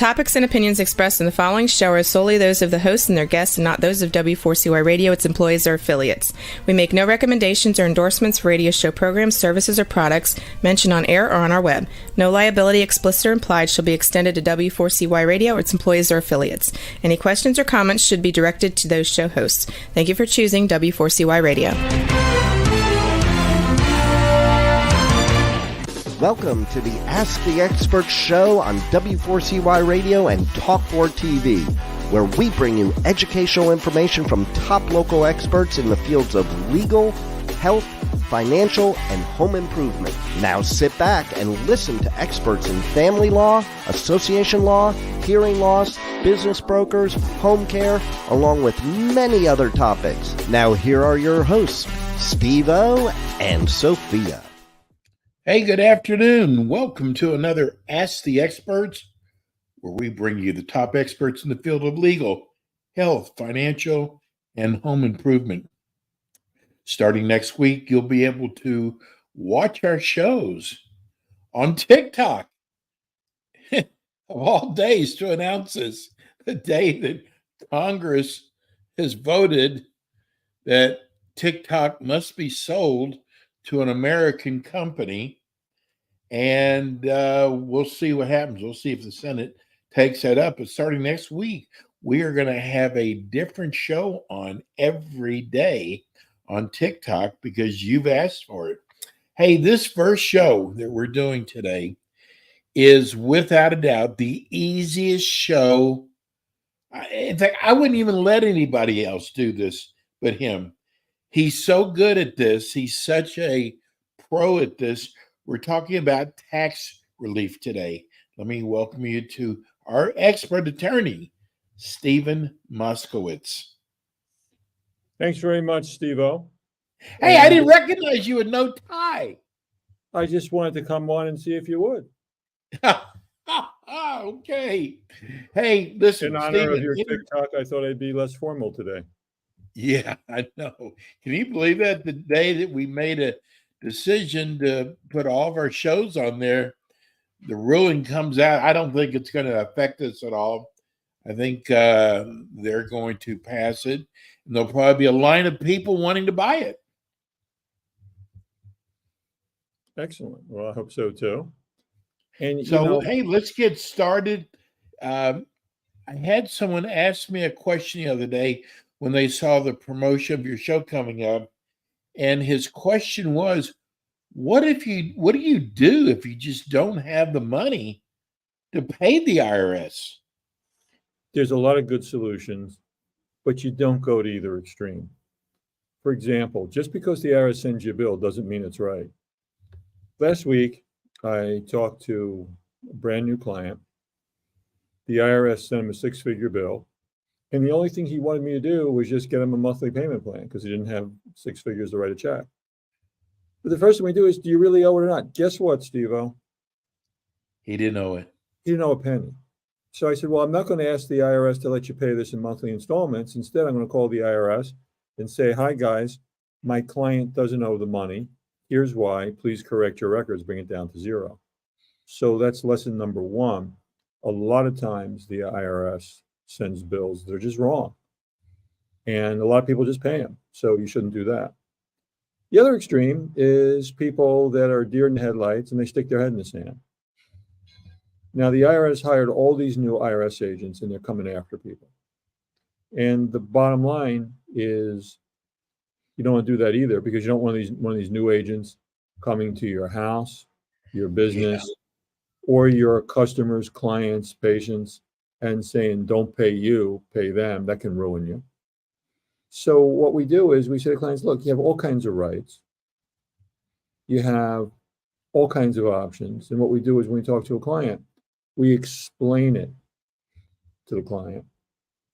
topics and opinions expressed in the following show are solely those of the host and their guests and not those of W4CY Radio, its employees, or affiliates. We make no recommendations or endorsements for radio show programs, services, or products mentioned on air or on our web. No liability, explicit or implied, shall be extended to W4CY Radio or its employees or affiliates. Any questions or comments should be directed to those show hosts. Thank you for choosing W4CY Radio. Welcome to the Ask the Expert show on W4CY Radio and Talk4 TV, where we bring you educational information from top local experts in the fields of legal, health, financial, and home improvement. Now sit back and listen to experts in family law, association law, hearing loss, business brokers, home care, along with many other topics. Now here are your hosts, Steve-O and Sophia. Hey, good afternoon. Welcome to another Ask the Experts, where we bring you the top experts in the field of legal, health, financial, and home improvement. Starting next week, you'll be able to watch our shows on TikTok. Of all days to announce this, the day that Congress has voted that TikTok must be sold to an American company, and we'll see what happens. We'll see if the Senate takes that up. But starting next week, we are going to have a different show on every day on TikTok because you've asked for it. Hey, this first show that we're doing today is without a doubt the easiest show. In fact, I wouldn't even let anybody else do this but him. He's so good at this. He's such a pro at this. We're talking about tax relief today. Let me welcome you to our expert attorney, Stephen Moskowitz. Thanks very much, Steve-O. Hey, I didn't recognize you with no tie. I just wanted to come on and see if you would. Okay. Hey, listen, in honor Stephen, of your TikTok, I thought I'd be less formal today. Yeah, I know. Can you believe that the day that we made a decision to put all of our shows on there, the ruling comes out? I don't think it's going to affect us at all. I think they're going to pass it, and there'll probably be a line of people wanting to buy it. Excellent. Well, I hope so too. And so, hey, let's get started. I had someone ask me a question the other day when they saw the promotion of your show coming up, and his question was, what do you do if you just don't have the money to pay the IRS? There's a lot of good solutions, but you don't go to either extreme. For example, just because the IRS sends you a bill doesn't mean it's right. Last week, I talked to a brand new client. The IRS sent him a six-figure bill. And the only thing he wanted me to do was just get him a monthly payment plan because he didn't have six figures to write a check. But the first thing we do is, do you really owe it or not? Guess what, Steve-O? He didn't owe it. He didn't owe a penny. So I said, well, I'm not going to ask the IRS to let you pay this in monthly installments. Instead, I'm going to call the IRS and say, hi, guys, my client doesn't owe the money. Here's why. Please correct your records. Bring it down to zero. So that's lesson number one. A lot of times the IRS sends bills that are just wrong. And a lot of people just pay them. So you shouldn't do that. The other extreme is people that are deer in the headlights and they stick their head in the sand. Now, the IRS hired all these new IRS agents and they're coming after people. And the bottom line is you don't want to do that either because you don't want one of these new agents coming to your house, your business, or your customers, clients, patients, and saying, don't pay you, pay them. That can ruin you. So what we do is we say to clients, look, you have all kinds of rights. You have all kinds of options. And what we do is when we talk to a client, we explain it to the client.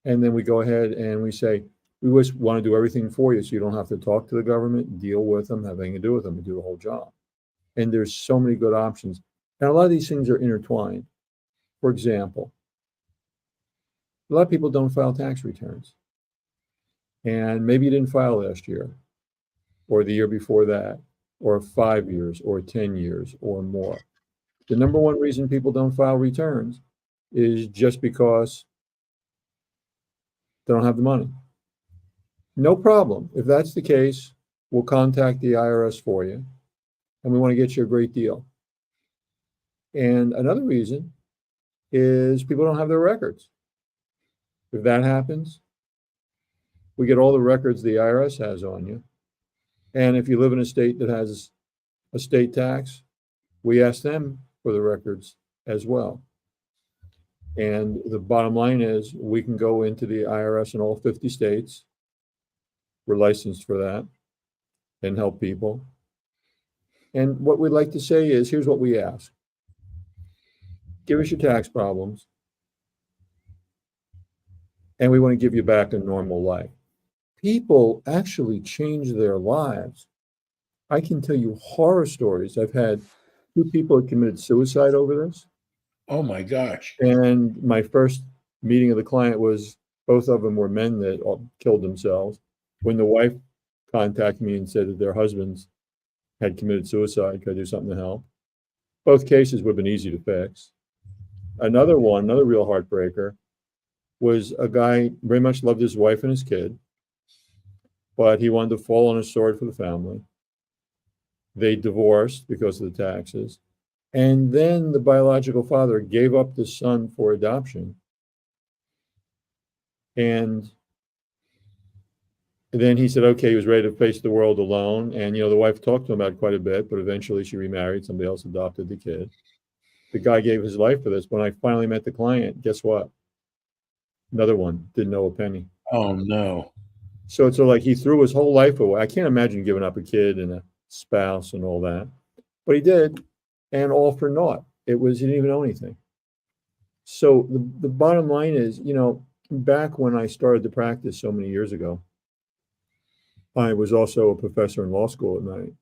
And then we go ahead and we say, we just want to do everything for you so you don't have to talk to the government, deal with them, have anything to do with them, and do the whole job. And there's so many good options. And a lot of these things are intertwined. For example, a lot of people don't file tax returns. And maybe you didn't file last year, or the year before that, or 5 years, or 10 years, or more. The number one reason people don't file returns is just because they don't have the money. No problem. If that's the case, we'll contact the IRS for you, and we want to get you a great deal. And another reason is people don't have their records. If that happens, we get all the records the IRS has on you. And if you live in a state that has a state tax, we ask them for the records as well. And the bottom line is we can go into the IRS in all 50 states. We're licensed for that and help people. And what we'd like to say is, here's what we ask. Give us your tax problems, and we want to give you back a normal life. People actually change their lives. I can tell you horror stories. I've had 2 people that committed suicide over this. Oh my gosh. And my first meeting of the client was, both of them were men that all killed themselves. When the wife contacted me and said that their husbands had committed suicide, could I do something to help? Both cases would have been easy to fix. Another real heartbreaker, was a guy very much loved his wife and his kid, but he wanted to fall on his sword for the family. They divorced because of the taxes. And then the biological father gave up the son for adoption. And then he said, okay, he was ready to face the world alone. And, the wife talked to him about it quite a bit, but eventually she remarried. Somebody else adopted the kid. The guy gave his life for this. When I finally met the client, guess what? Another one, didn't owe a penny. Oh, no. So it's like he threw his whole life away. I can't imagine giving up a kid and a spouse and all that. But he did, and all for naught. He didn't even owe anything. So the bottom line is, back when I started to practice so many years ago, I was also a professor in law school at night.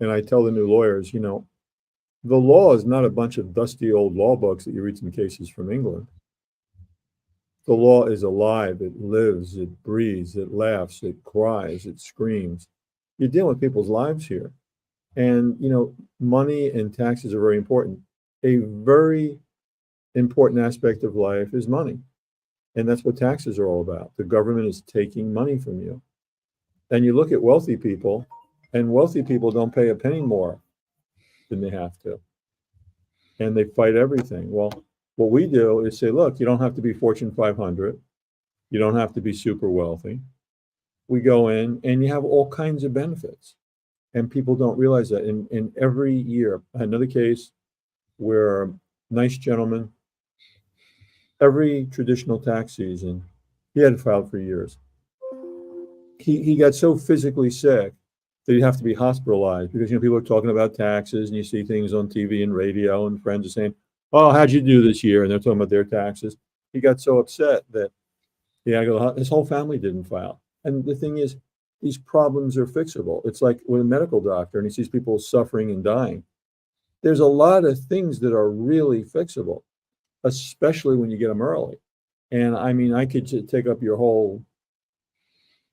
And I tell the new lawyers, the law is not a bunch of dusty old law books that you read some cases from England. The law is alive. It lives, it breathes, it laughs, it cries, it screams. You're dealing with people's lives here. And, money and taxes are very important. A very important aspect of life is money. And that's what taxes are all about. The government is taking money from you. And you look at wealthy people, and wealthy people don't pay a penny more than they have to. And they fight everything. Well, what we do is say, look, you don't have to be Fortune 500. You don't have to be super wealthy. We go in and you have all kinds of benefits. And people don't realize that. In every year, I had another case where a nice gentleman, every traditional tax season, he hadn't filed for years. He got so physically sick that he'd have to be hospitalized because, people are talking about taxes and you see things on TV and radio and friends are saying, oh, how'd you do this year? And they're talking about their taxes. He got so upset that his whole family didn't file. And the thing is, these problems are fixable. It's like with a medical doctor and he sees people suffering and dying. There's a lot of things that are really fixable, especially when you get them early. And I could take up your whole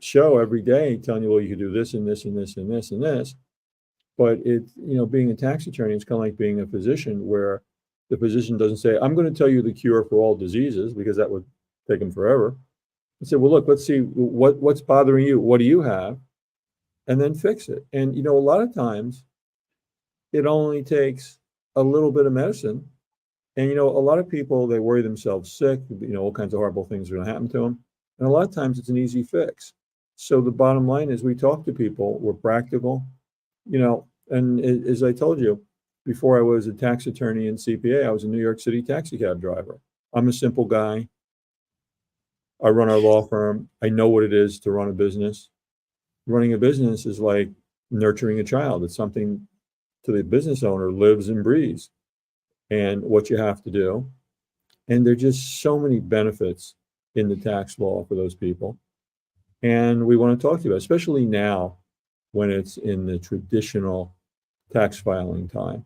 show every day telling you, well, you could do this and this and this and this and this. But being a tax attorney is kind of like being a physician, where the physician doesn't say, I'm going to tell you the cure for all diseases, because that would take them forever. And say, well, look, let's see what's bothering you. What do you have? And then fix it. And, a lot of times it only takes a little bit of medicine. And, a lot of people, they worry themselves sick, all kinds of horrible things are going to happen to them. And a lot of times it's an easy fix. So the bottom line is we talk to people, we're practical, and as I told you, before I was a tax attorney and CPA, I was a New York City taxi cab driver. I'm a simple guy. I run our law firm. I know what it is to run a business. Running a business is like nurturing a child. It's something to the business owner lives and breathes, and what you have to do. And there are just so many benefits in the tax law for those people. And we want to talk to you about, especially now when it's in the traditional tax filing time.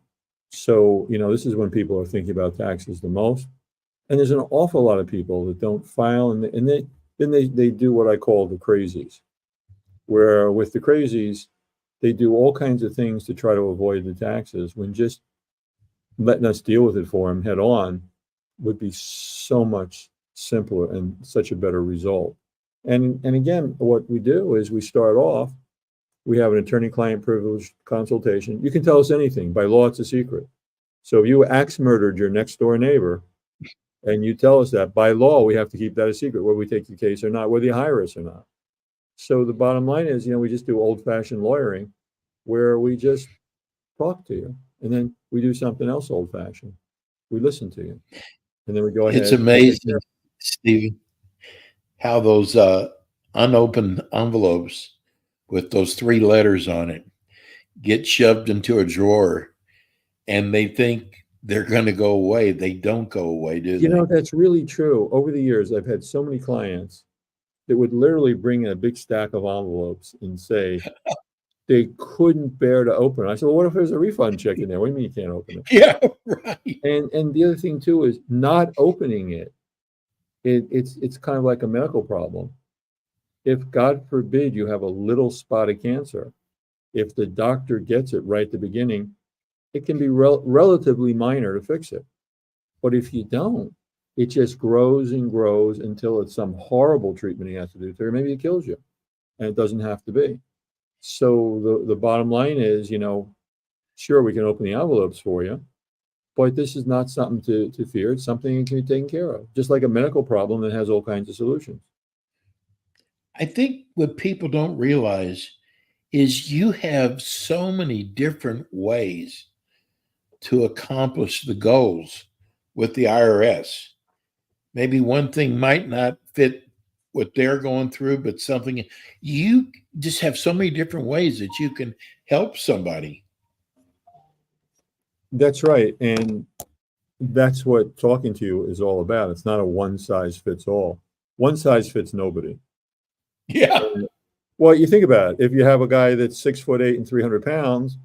So, this is when people are thinking about taxes the most. And there's an awful lot of people that don't file, and they do what I call the crazies, where with the crazies, they do all kinds of things to try to avoid the taxes, when just letting us deal with it for them head on would be so much simpler and such a better result. And again, what we do is we start off, we have an attorney-client privilege consultation. You can tell us anything. By law, it's a secret. So if you axe murdered your next door neighbor and you tell us that, by law, we have to keep that a secret, whether we take the case or not, whether you hire us or not. So the bottom line is, we just do old-fashioned lawyering where we just talk to you. And then we do something else old-fashioned. We listen to you. And then we go ahead. It's amazing, Stephen, how those unopened envelopes with those 3 letters on it get shoved into a drawer and they think they're going to go away. They don't go away, do they? That's really true. Over the years, I've had so many clients that would literally bring in a big stack of envelopes and say they couldn't bear to open it. I said, well, what if there's a refund check in there? What do you mean you can't open it? Yeah, right. And the other thing too is not opening it. It's kind of like a medical problem. If God forbid you have a little spot of cancer, if the doctor gets it right at the beginning, it can be relatively minor to fix it. But if you don't, it just grows and grows until it's some horrible treatment he has to do to it, or maybe it kills you. And it doesn't have to be. So the bottom line is, sure, we can open the envelopes for you, but this is not something to fear. It's something that can be taken care of, just like a medical problem that has all kinds of solutions. I think what people don't realize is you have so many different ways to accomplish the goals with the IRS. Maybe one thing might not fit what they're going through, but something, you just have so many different ways that you can help somebody. That's right. And that's what talking to you is all about. It's not a one size fits all. One size fits nobody. Yeah. Well, you think about it. If you have a guy that's 6'8" and 300 pounds,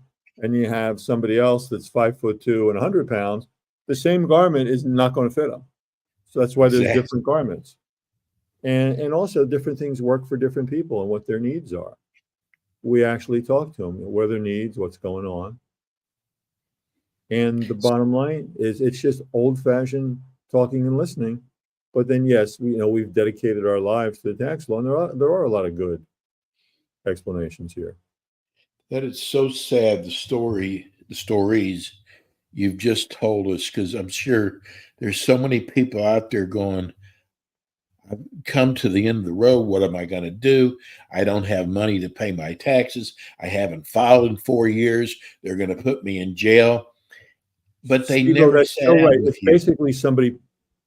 and you have somebody else that's 5'2" and 100 pounds, the same garment is not going to fit them. So that's why there's Exactly. different garments. And also different things work for different people and what their needs are. We actually talk to them, what are their needs, what's going on. And the bottom line is it's just old-fashioned talking and listening. But then, yes, we've dedicated our lives to the tax law, and there are a lot of good explanations here. That is so sad, the stories you've just told us, because I'm sure there's so many people out there going, I've come to the end of the road. What am I going to do? I don't have money to pay my taxes. I haven't filed in 4 years. They're going to put me in jail. But they never sat down with It's you. basically somebody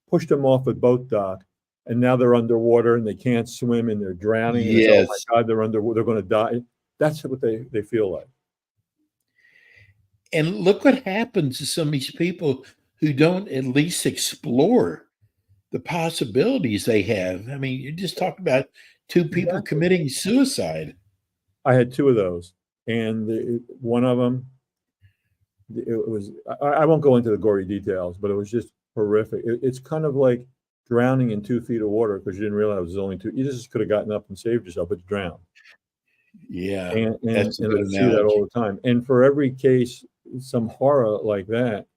pushed them off a boat dock, and now they're underwater and they can't swim and they're drowning. And Yes. it's, oh my God, they're going to die. That's what they feel like. And look what happens to some of these people who don't at least explore the possibilities they have. I mean, you just talked about 2 people Exactly. committing suicide. I had 2 of those, and one of them, it was, I won't go into the gory details, but it was just horrific. It's kind of like drowning in 2 feet of water because you didn't realize it was only 2. You just could have gotten up and saved yourself, but you drowned. Yeah, And that's a I good see that analogy. all the time. And for every case, some horror like that,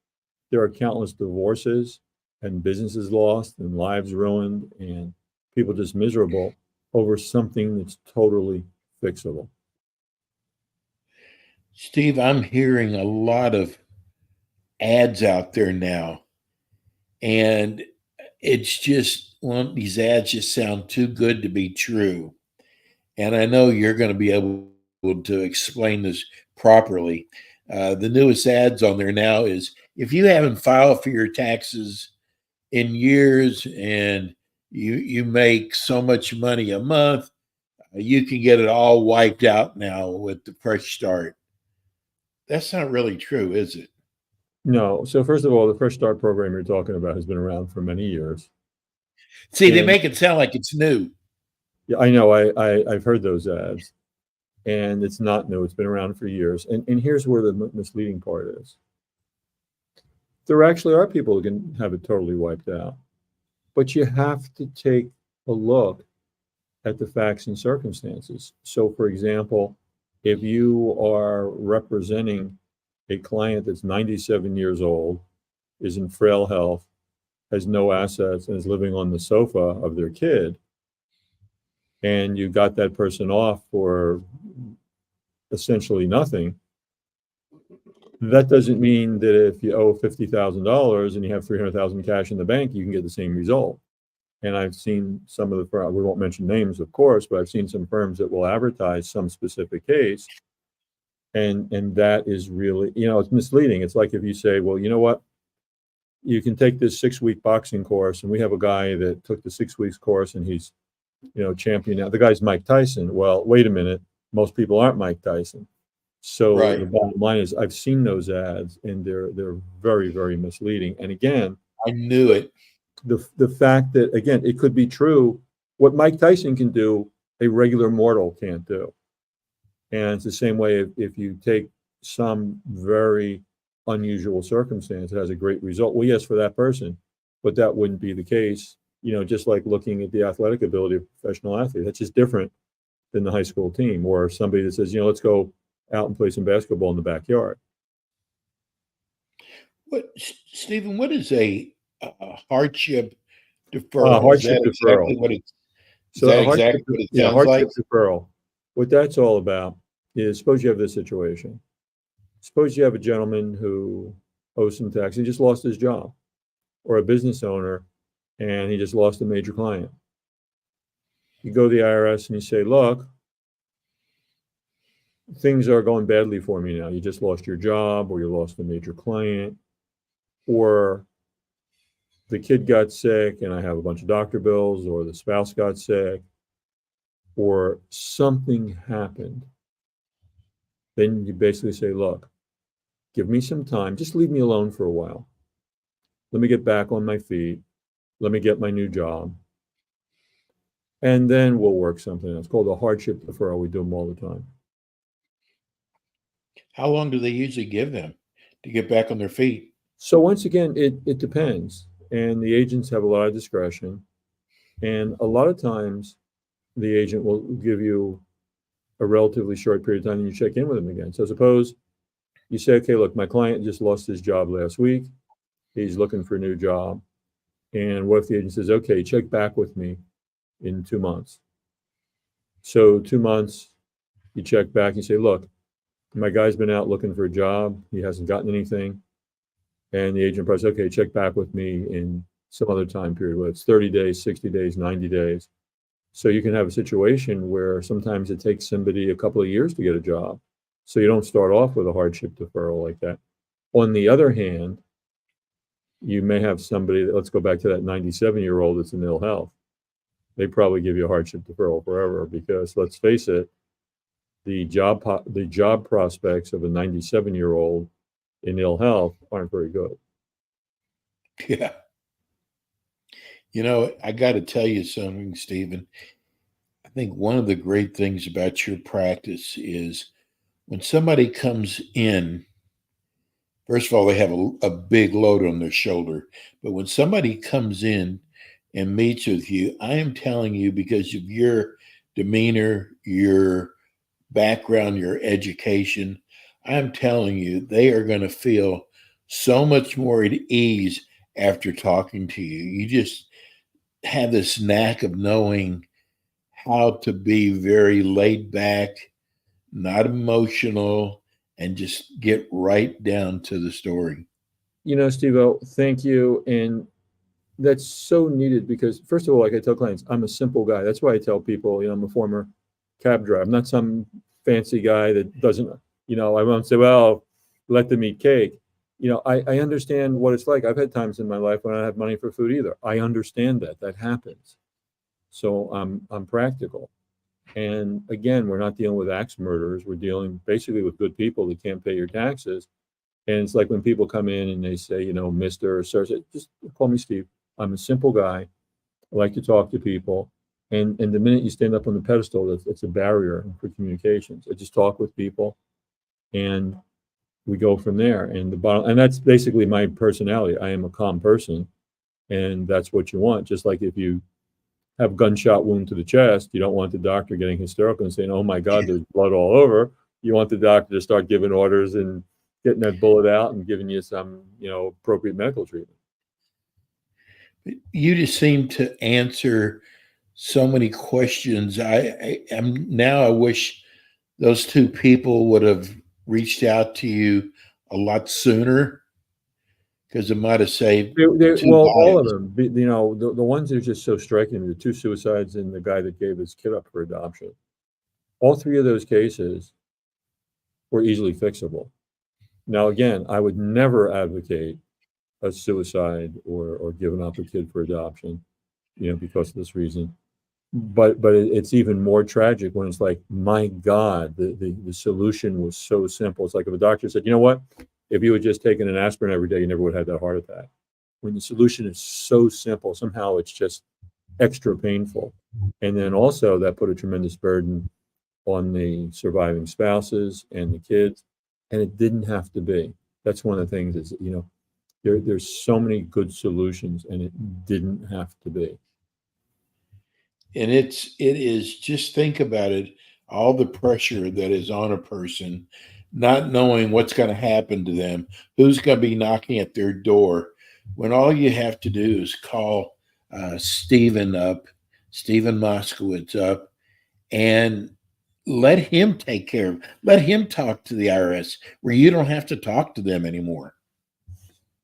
there are countless divorces and businesses lost and lives ruined and people just miserable over something that's totally fixable. Steve, I'm hearing a lot of ads out there now, and it's just these ads just sound too good to be true. And I know you're going to be able to explain this properly. The newest ads on there now is if you haven't filed for your taxes in years and you make so much money a month, you can get it all wiped out now with the Fresh Start. That's not really true, is it? No. So first of all, the Fresh Start program you're talking about has been around for many years. See, they And make it sound like it's new. yeah, I know. I've heard those ads, and it's not new. It's been around for years. And here's where the misleading part is. There actually are people who can have it totally wiped out, but you have to take a look at the facts and circumstances. So, for example, if you are representing a client that's 97 years old, is in frail health, has no assets and is living on the sofa of their kid, and you got that person off for essentially nothing, that doesn't mean that if you owe $50,000 and you have $300,000 cash in the bank, you can get the same result. And I've seen some of the firms, we won't mention names, of course, but I've seen some firms that will advertise some specific case. And that is really, it's misleading. It's like if you say, well, you know what? You can take this 6-week boxing course, and we have a guy that took the 6 weeks course and he's, champion now. The guy's Mike Tyson. Well, wait a minute. Most people aren't Mike Tyson. So Right. The bottom line is I've seen those ads and they're very, very misleading. And again, I knew it. The fact that, again, it could be true. What Mike Tyson can do, a regular mortal can't do. And it's the same way if you take some very unusual circumstance, it has a great result. Well, yes, for that person, but that wouldn't be the case. Just like looking at the athletic ability of a professional athlete, that's just different than the high school team, or somebody that says, let's go out and play some basketball in the backyard. Stephen, what is a hardship deferral? Hardship is that deferral. Exactly what it, is So that hardship, exactly what it sounds hardship like? deferral. What that's all about is, suppose you have this situation. Suppose you have a gentleman who owes some tax. He just lost his job, or a business owner, and he just lost a major client. You go to the IRS and you say, look, things are going badly for me now. You just lost your job, or you lost a major client, or the kid got sick and I have a bunch of doctor bills, or the spouse got sick, or something happened. Then you basically say, look, give me some time. Just leave me alone for a while. Let me get back on my feet. Let me get my new job. And then we'll work something else. It's called a hardship deferral. We do them all the time. How long do they usually give them to get back on their feet? So once again, it depends. And the agents have a lot of discretion. And a lot of times the agent will give you a relatively short period of time and you check in with them again. So suppose you say, okay, look, my client just lost his job last week. He's looking for a new job. And what if the agent says, okay, check back with me in 2 months? So 2 months, you check back, you say, look, my guy's been out looking for a job. He hasn't gotten anything. And the agent says, okay, check back with me in some other time period, whether it's 30 days, 60 days, 90 days. So you can have a situation where sometimes it takes somebody a couple of years to get a job. So you don't start off with a hardship deferral like that. On the other hand, you may have somebody that, let's go back to that 97-year-old that's in ill health. They probably give you a hardship deferral forever because, let's face it, the job prospects of a 97-year-old in ill health aren't very good. Yeah. I got to tell you something, Stephen. I think one of the great things about your practice is when somebody comes in, first of all, they have a big load on their shoulder. But when somebody comes in and meets with you, I am telling you, because of your demeanor, your background, your education, I'm telling you, they are going to feel so much more at ease after talking to you. You just have this knack of knowing how to be very laid back, not emotional, and just get right down to the story. Steve-O, thank you. And that's so needed because, first of all, like I tell clients, I'm a simple guy. That's why I tell people, I'm a former cab driver. I'm not some fancy guy that doesn't, I won't say, well, let them eat cake. I understand what it's like. I've had times in my life when I don't have money for food either. I understand that happens. So I'm practical. And again, we're not dealing with axe murderers. We're dealing basically with good people that can't pay your taxes. And it's like when people come in and they say, Mr. or Sir, just call me Steve. I'm a simple guy. I like to talk to people. And the minute you stand up on the pedestal, it's a barrier for communications. I just talk with people and we go from there. And that's basically my personality. I am a calm person, and that's what you want. Just like if you have a gunshot wound to the chest, you don't want the doctor getting hysterical and saying, oh my God, there's blood all over. You want the doctor to start giving orders and getting that bullet out and giving you some, appropriate medical treatment. You just seem to answer so many questions. I wish those two people would have reached out to you a lot sooner because it might have saved two Well, all of lives. them, the ones that are just so striking, the two suicides and the guy that gave his kid up for adoption. All three of those cases were easily fixable. Now, again, I would never advocate a suicide or giving up a kid for adoption, because of this reason. But it's even more tragic when it's like, my God, the solution was so simple. It's like if a doctor said, you know what, if you had just taken an aspirin every day, you never would have had that heart attack. When the solution is so simple, somehow it's just extra painful. And then also that put a tremendous burden on the surviving spouses and the kids. And it didn't have to be. That's one of the things is, there's so many good solutions and it didn't have to be. And it is just think about it, all the pressure that is on a person, not knowing what's going to happen to them, who's going to be knocking at their door, when all you have to do is call Stephen Moskowitz up, and let him take care of, let him talk to the IRS where you don't have to talk to them anymore.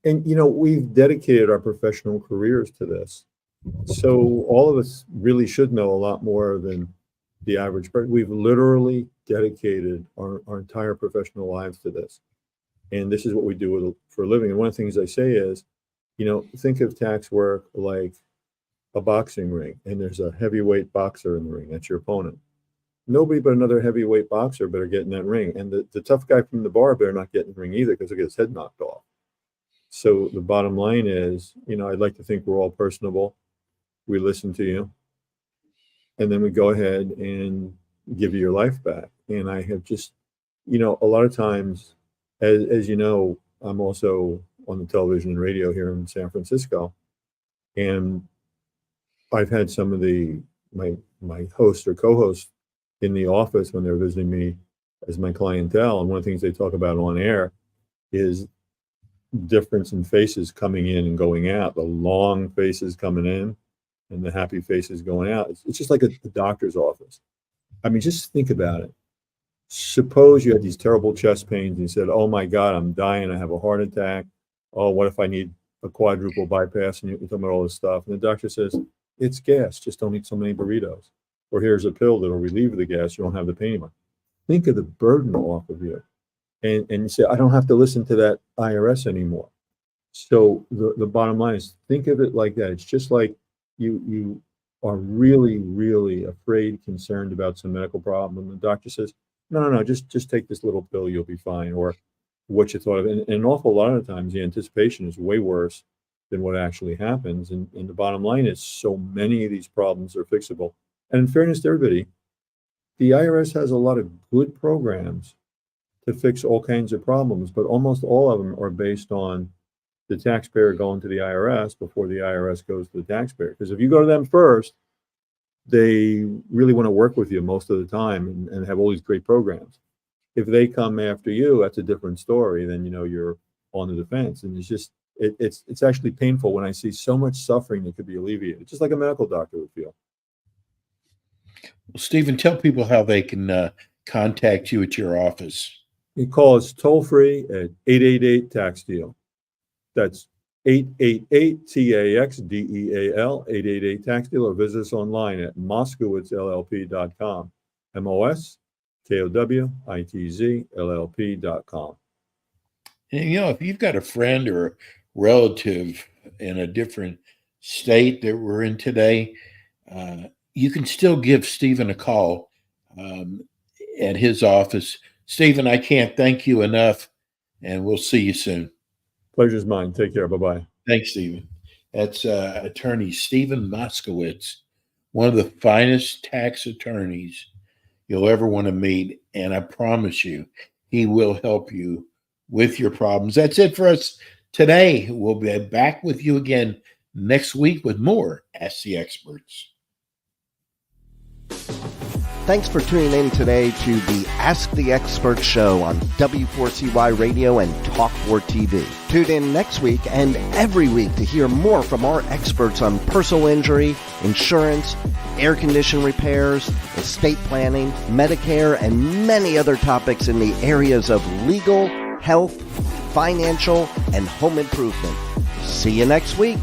And, we've dedicated our professional careers to this. So all of us really should know a lot more than the average person. We've literally dedicated our entire professional lives to this. And this is what we do for a living. And one of the things I say is, think of tax work like a boxing ring, and there's a heavyweight boxer in the ring. That's your opponent. Nobody but another heavyweight boxer better get in that ring. And the tough guy from the bar better not get in the ring either, because he'll get his head knocked off. So the bottom line is, I'd like to think we're all personable. We listen to you, and then we go ahead and give you your life back. And I have just, a lot of times, as you know, I'm also on the television and radio here in San Francisco. And I've had some of my hosts or co-hosts in the office when they're visiting me as my clientele. And one of the things they talk about on air is difference in faces coming in and going out, the long faces coming in and the happy faces going out. It's just like a doctor's office. I mean, just think about it. Suppose you had these terrible chest pains and you said, oh my God, I'm dying. I have a heart attack. Oh, what if I need a quadruple bypass? And you're talking about all this stuff. And the doctor says, it's gas. Just don't eat so many burritos. Or here's a pill that'll relieve the gas. You don't have the pain anymore. Think of the burden off of you. And you say, I don't have to listen to that IRS anymore. So the bottom line is, think of it like that. It's just like you are really, really afraid, concerned about some medical problem. And the doctor says, no, just take this little pill, you'll be fine. Or what you thought of. And an awful lot of times, the anticipation is way worse than what actually happens. And the bottom line is, so many of these problems are fixable. And in fairness to everybody, the IRS has a lot of good programs to fix all kinds of problems, but almost all of them are based on the taxpayer going to the IRS before the IRS goes to the taxpayer. Because if you go to them first, they really want to work with you most of the time and have all these great programs. If they come after you, that's a different story. Then you're on the defense, and it's just it's actually painful when I see so much suffering that could be alleviated, just like a medical doctor would feel. Well, Stephen, tell people how they can contact you at your office. You call us toll free at 888-TAX-DEAL. That's 888-TAXDEAL, 888-TAX-DEAL, or visit us online at moskowitzllp.com, MOSKOWITZLLP.com. And, if you've got a friend or a relative in a different state that we're in today, you can still give Stephen a call at his office. Stephen, I can't thank you enough, and we'll see you soon. Pleasure's mine. Take care. Bye-bye. Thanks, Stephen. That's attorney Stephen Moskowitz, one of the finest tax attorneys you'll ever want to meet. And I promise you, he will help you with your problems. That's it for us today. We'll be back with you again next week with more Ask the Experts. Thanks for tuning in today to the Ask the Expert show on W4CY Radio and Talk4TV. Tune in next week and every week to hear more from our experts on personal injury, insurance, air condition repairs, estate planning, Medicare, and many other topics in the areas of legal, health, financial, and home improvement. See you next week.